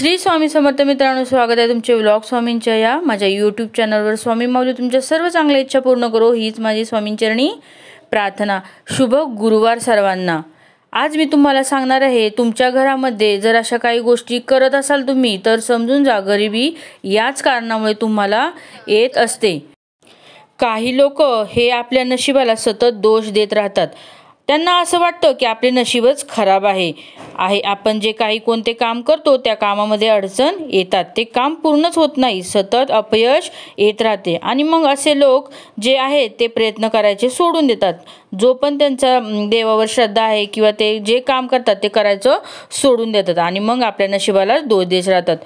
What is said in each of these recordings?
श्री स्वामी समर्थ मित्रांनो, स्वागत आहे तुमचे व्लॉग स्वामींच्या या माझ्या यूट्यूब चॅनलवर। स्वामी माऊली तुमच्या सर्व चांगल्या इच्छा पूर्ण करो हीच माझी स्वामींचरणी प्रार्थना। शुभ गुरुवार सर्वांना। आज मी तुम्हाला सांगणार आहे, तुमच्या घरामध्ये जर अशा काही गोष्टी करत असाल तुम्ही, तर समजून जा गरिबी याच कारणामुळे तुम्हाला येत असते। काही लोक हे आपल्या नशिबाला सतत दोष देत राहतात। त्यांना असं वाटतं की आपले नशीबच खराब आहे। आपण जे काही कोणते काम करतो त्या कामामध्ये अडचण येतात, ते काम पूर्णच होत नाही, सतत अपयश येत राहते। आणि मग असे लोक जे आहेत ते प्रयत्न करायचे सोडून देतात। जो पण त्यांचा देवावर श्रद्धा आहे किंवा ते जे काम करतात ते करायचं सोडून देतात आणि मग आपल्या नशिबाला दोष देत राहतात।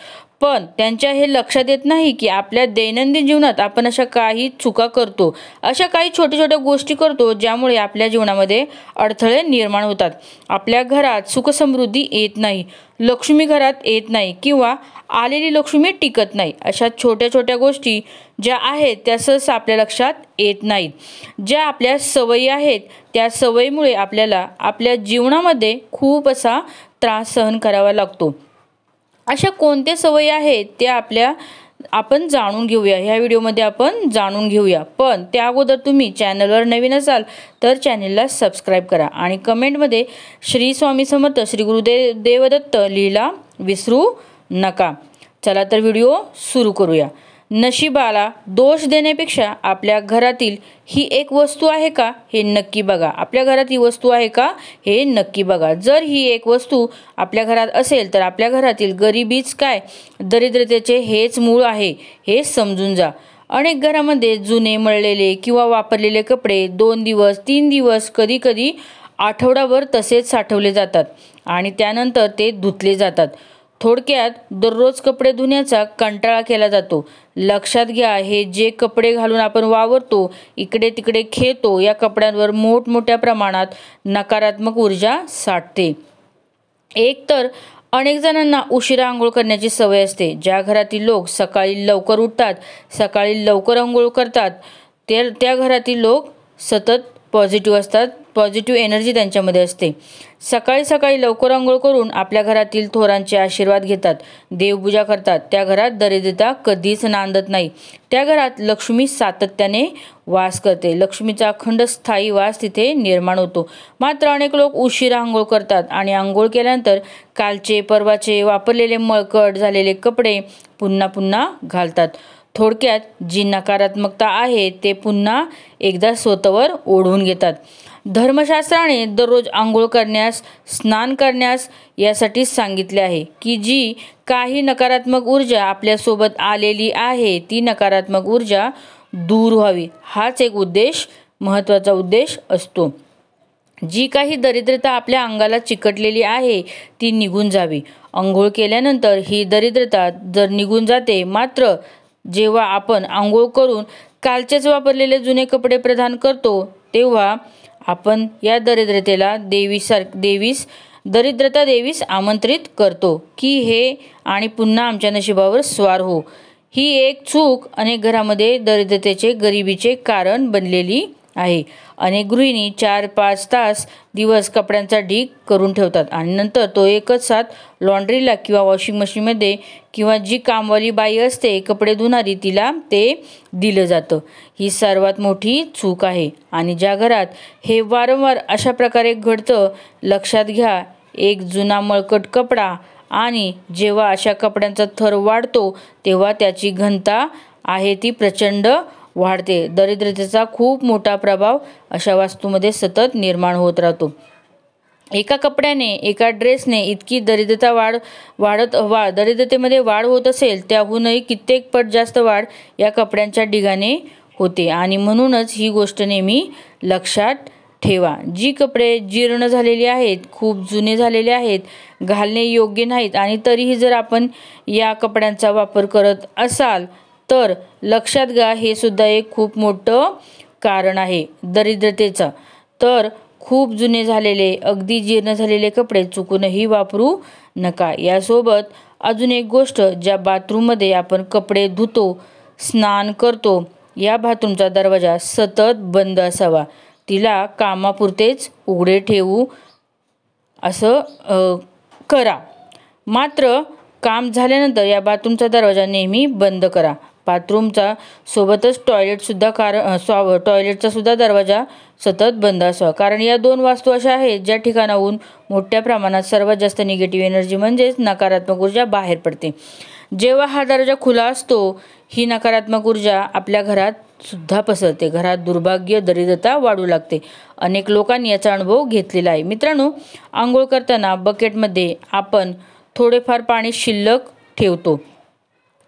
पण त्यांच्या हे लक्षात येत नाही की आपल्या दैनंदिन जीवनात आपण अशा काही चुका करतो, अशा काही छोट्या छोट्या गोष्टी करतो ज्यामुळे आपल्या जीवनामध्ये अडथळे निर्माण होतात। आपल्या घरात सुखसमृद्धी येत नाही, लक्ष्मी घरात येत नाही किंवा आलेली लक्ष्मी टिकत नाही। अशा छोट्या छोट्या गोष्टी ज्या आहेत त्या सहसा आपल्या लक्षात येत नाहीत। ज्या आपल्या सवयी आहेत त्या सवयीमुळे आपल्याला आपल्या जीवनामध्ये खूप असा त्रास सहन करावा लागतो। अशा कोणत्या सवयी आहेत त्या आपण जाणून घेऊया, ह्या व्हिडिओमध्ये आपण जाणून घेऊया। पण त्या अगोदर तुम्ही चॅनलवर नवीन असाल तर चॅनलला सबस्क्राईब करा आणि कमेंटमध्ये श्री स्वामी समर्थ श्री गुरुदेव देवदत्त लिहायला विसरू नका। चला तर व्हिडिओ सुरू करूया। नशिबाला दोष देण्यापेक्षा आपल्या घरातील ही एक वस्तू आहे का हे नक्की बघा। आपल्या घरात ही वस्तू आहे का हे नक्की बघा। जर ही एक वस्तू आपल्या घरात असेल तर आपल्या घरातील गरिबीच काय, दरिद्रतेचे हेच मूळ आहे हे समजून जा। अनेक घरामध्ये जुने मळलेले किंवा वापरलेले कपडे 2 दिवस 3 दिवस कधी कधी आठवडाभर तसेच साठवले जातात आणि त्यानंतर ते धुतले जातात। थोडक्यात दररोज कपडे धुण्याचा कंटाळा केला जातो। लक्षात घ्या, हे जे कपडे घालून आपण वावरतो, इकडे तिकडे खेळतो, या कपड्यांवर मोठमोठ्या प्रमाणात नकारात्मक ऊर्जा साठते। एक तर अनेक जणांना उशिरा आंघोळ करण्याची सवय असते। ज्या घरातील लोक सकाळी लवकर उठतात, सकाळी लवकर आंघोळ करतात, त्या घरातील लोक सतत पॉझिटिव्ह असतात, पॉझिटिव्ह एनर्जी त्यांच्यामध्ये असते। सकाळी सकाळी लवकर आंघोळ करून आपल्या घरातील थोरांचे आशीर्वाद घेतात, देवपूजा करतात, त्या घरात दरिद्रता कधीच नांदत नाही। त्या घरात लक्ष्मी सातत्याने वास करते, लक्ष्मीचा अखंड स्थायी वास तिथे निर्माण होतो। मात्र अनेक लोक उशिरा आंघोळ करतात आणि आंघोळ केल्यानंतर कालचे परवाचे वापरलेले मळकट झालेले कपडे पुन्हा पुन्हा घालतात। थोडक्यात जी नकारात्मकता आहे ते पुन्हा एकदा स्वतःवर ओढून घेतात। धर्मशास्त्राने दररोज आंघोळ करण्यास, स्नान करण्यास यासाठी सांगितले आहे की जी काही नकारात्मक ऊर्जा आपल्यासोबत आलेली आहे ती नकारात्मक ऊर्जा दूर व्हावी, हाच एक उद्देश, महत्त्वाचा उद्देश असतो। जी काही दरिद्रता आपल्या अंगाला चिकटलेली आहे ती निघून जावी। आंघोळ केल्यानंतर ही दरिद्रता जर निघून जाते, मात्र जेव्हा आपण आंघोळ करून कालचेच वापरलेले जुने कपडे परिधान करतो तेव्हा आपण या दरिद्रतेला दरिद्रता देवीस आमंत्रित करतो की हे आणि पुन्हा आमच्या नशिबावर स्वार हो। ही एक चूक अनेक घरामध्ये दरिद्रतेचे, गरिबीचे कारण बनलेली आहे। अनेक गृहिणी 4-5 तास दिवस कपड्यांचा ढीग करून ठेवतात आणि नंतर तो एकच साथ लॉन्ड्रीला किंवा वॉशिंग मशीनमध्ये किंवा जी कामवाली बाई असते कपडे धुणारी तिला ते दिलं जातं। ही सर्वात मोठी चूक आहे आणि ज्या घरात हे वारंवार अशा प्रकारे घडतं, लक्षात घ्या, एक जुना मळकट कपडा आणि जेव्हा अशा कपड्यांचा थर वाढतो तेव्हा त्याची घनता आहे ती प्रचंड वाढते। दरिद्रतेचा खूप मोठा प्रभाव अशा वास्तूमध्ये सतत निर्माण होत राहतो। एका कपड्याने, एका ड्रेसने इतकी दरिद्रतेमध्ये वाढ होत असेल, त्याहूनही कित्येक पट जास्त वाढ या कपड्यांच्या ढिगाने होते। आणि म्हणूनच ही गोष्ट नेहमी लक्षात ठेवा, जी कपडे जीर्ण झालेली आहेत, खूप जुने झालेले आहेत, घालणे योग्य नाहीत आणि तरीही जर आपण या कपड्यांचा वापर करत असाल तर लक्षात घ्या, हे सुद्धा एक खूप मोठं कारण आहे दरिद्रतेचं। तर खूप जुने झालेले, अगदी जीर्ण झालेले कपडे चुकूनही वापरू नका। यासोबत अजून एक गोष्ट, ज्या बाथरूममध्ये आपण कपडे धुतो, स्नान करतो, या बाथरूमचा दरवाजा सतत बंद असावा, तिला कामापुरतेच उघडे ठेवू असं करा। मात्र काम झाल्यानंतर या बाथरूमचा दरवाजा नेहमी बंद करा. बाथरूमचा सोबतच टॉयलेटचा सुद्धा दरवाजा सतत बंद असावा, कारण या 2 वास्तू अशा आहेत ज्या ठिकाणाहून मोठ्या प्रमाणात सर्वात जास्त निगेटिव्ह एनर्जी म्हणजेच नकारात्मक ऊर्जा बाहेर पडते. जेव्हा हा दरवाजा खुला असतो, ही नकारात्मक ऊर्जा आपल्या घरात सुद्धा पसरते. घरात दुर्भाग्य, दरिद्रता वाढू लागते. अनेक लोकांनी याचा अनुभव घेतलेला आहे. मित्रांनो, आंघोळ करताना बकेटमध्ये आपण थोडेफार पाणी शिल्लक ठेवतो.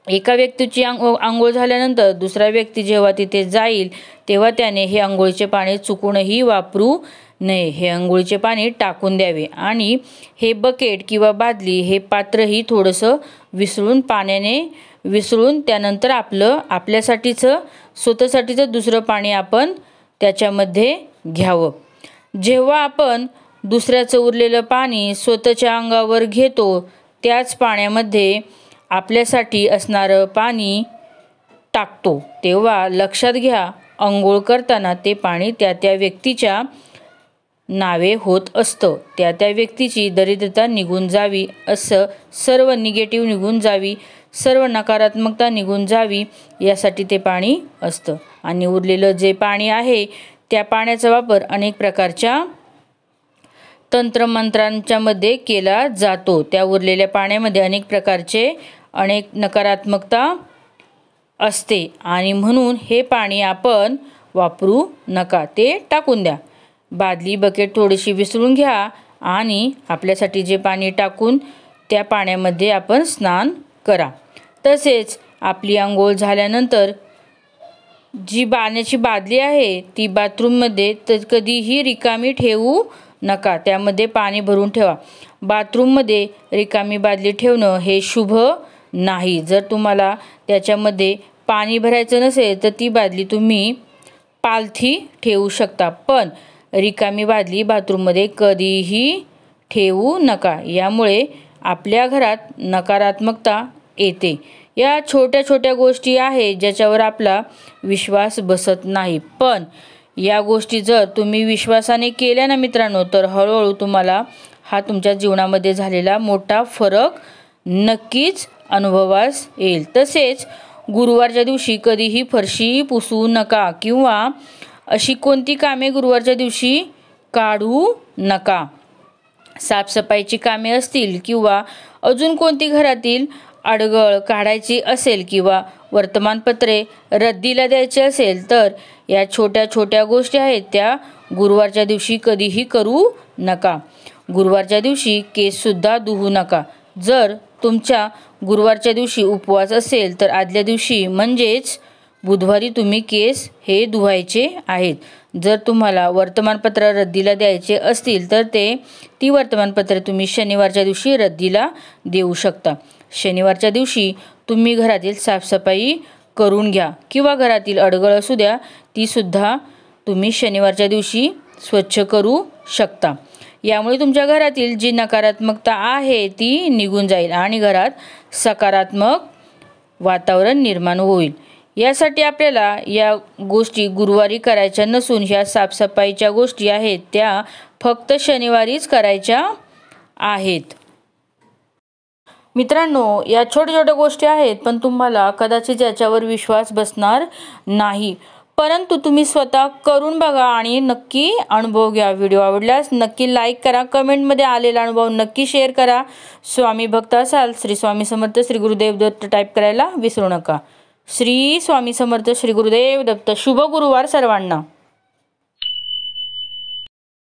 एका व्यक्तीची आंघोळ झाल्यानंतर दुसरा व्यक्ती जेव्हा तिथे जाईल तेव्हा त्याने हे आंघोळीचे पाणी चुकूनही वापरू नये. हे आंघोळीचे पाणी टाकून द्यावे आणि हे बकेट किंवा बादली, हे पात्रही थोडंसं पाण्याने विसळून त्यानंतर आपल्यासाठीचं स्वतःसाठीचं दुसरं पाणी आपण त्याच्यामध्ये घ्यावं. जेव्हा आपण दुसऱ्याचं उरलेलं पाणी स्वतःच्या अंगावर घेतो, त्याच पाण्यामध्ये आपल्यासाठी असणारं पाणी टाकतो, तेव्हा लक्षात घ्या, अंघोळ करताना ते पाणी त्या व्यक्तीच्या नावे होत असतं. त्या व्यक्तीची दरिद्रता निघून जावी, असं सर्व निगेटिव्ह निघून जावी, सर्व नकारात्मकता निघून जावी, यासाठी ते पाणी असतं. आणि उरलेलं जे पाणी आहे त्या पाण्याचा वापर अनेक प्रकारच्या तंत्रमंत्रांच्या मध्ये केला जातो. त्या उरलेल्या पाण्यामध्ये अनेक नकारात्मकता असते आणि म्हणून हे पाणी आपण वापरू नका, ते टाकून द्या. बादली, बकेट थोडीशी विसळून घ्या आणि आपल्यासाठी जे पाणी टाकून त्या पाण्यामध्ये आपण स्नान करा. तसेच आपली आंघोळ झाल्यानंतर जी पाण्याची बादली आहे ती बाथरूममध्ये तर कधीही रिकामी ठेवू नका, त्यामध्ये पाणी भरून ठेवा. बाथरूममध्ये रिकामी बादली ठेवणं हे शुभ नाही. जर तुम्हाला त्याच्यामध्ये पाणी भरायचं नसेल तर ती बादली तुम्ही पालथी ठेवू शकता, पण रिकामी बादली बाथरूममध्ये कधीही ठेवू नका. यामुळे आपल्या घरात नकारात्मकता येते. या छोट्या छोट्या गोष्टी आहेत ज्याच्यावर आपला विश्वास बसत नाही, पण या गोष्टी जर तुम्ही विश्वासाने केल्या ना मित्रांनो, तर हळूहळू तुम्हाला हा तुमच्या जीवनामध्ये झालेला मोठा फरक नक्कीच अनुभवास येईल. तसेच गुरुवारच्या दिवशी कधीही फरशी पुसू नका किंवा अशी कोणती कामे गुरुवारच्या दिवशी काढू नका. साफसफाईची कामे असतील किंवा अजून कोणती घरातील अडगळ काढायची असेल किंवा वर्तमानपत्रे रद्दीला द्यायचे असेल, तर या छोट्या छोट्या गोष्टी आहेत त्या गुरुवारच्या दिवशी कधीही करू नका. गुरुवारच्या दिवशी केससुद्धा धुवू नका. जर तुमच्या गुरुवारच्या दिवशी उपवास असेल तर आदल्या दिवशी म्हणजेच बुधवारी तुम्ही केस हे धुवायचे आहेत. जर तुम्हाला वर्तमानपत्र रद्दीला द्यायचे असतील तर ती वर्तमानपत्रे तुम्ही शनिवारच्या दिवशी रद्दीला देऊ शकता. शनिवारच्या दिवशी तुम्ही घरातील साफसफाई करून घ्या किंवा घरातील अडगळ असू द्या, तीसुद्धा तुम्ही शनिवारच्या दिवशी स्वच्छ करू शकता. यामुळे तुमच्या घरातील जी नकारात्मकता आहे ती निघून जाईल आणि घरात सकारात्मक वातावरण निर्माण होईल. यासाठी आपल्याला या गोष्टी गुरुवारी करायच्या नसून ह्या साफसफाईच्या गोष्टी आहेत त्या फक्त शनिवारीच करायच्या आहेत. मित्रांनो, या छोट्या छोट्या गोष्टी आहेत, पण तुम्हाला कदाचित याच्यावर विश्वास बसणार नाही, परंतु तुम्ही स्वतः करून बघा आणि नक्की अनुभव घ्या. व्हिडिओ आवडल्यास नक्की लाईक करा, कमेंटमध्ये आलेला अनुभव नक्की शेअर करा. स्वामी भक्त असाल, श्री स्वामी समर्थ, श्री गुरुदेव दत्त टाईप करायला विसरू नका. श्री स्वामी समर्थ, श्री गुरुदेव दत्त. शुभ गुरुवार सर्वांना.